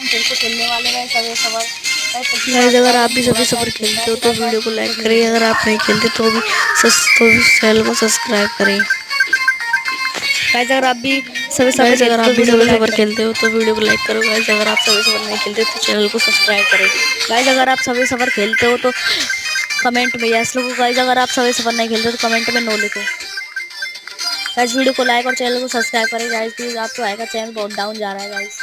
फिर से खेलने वाले हैं सभी सबर। गाइस अगर आप भी सभी सबर खेलते हो तो वीडियो को लाइक करें, अगर आप नहीं खेलते तो भी चैनल को सब्सक्राइब करें। गाइस अगर आप भी सभी सबर गाइस अगर खेलते आप हो तो भी वीडियो को सभी लाइक सबर करें। खेलते हो तो वीडियो को लाइक करो। गाइस अगर आप सभी सबर नहीं खेलते तो चैनल को सब्सक्राइब करें। गाइस अगर आप सभी सबर खेलते हो तो कमेंट में यस लिखो। गाइस अगर आप सभी सबर नहीं खेलते तो कमेंट में नो लिखो। गाइस वीडियो को लाइक और चैनल को सब्सक्राइब करें गाइस, प्लीज। आपको आएगा चैनल बहुत डाउन जा रहा है गाइस।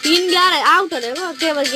तीन 11 आउट है वो 6 बजे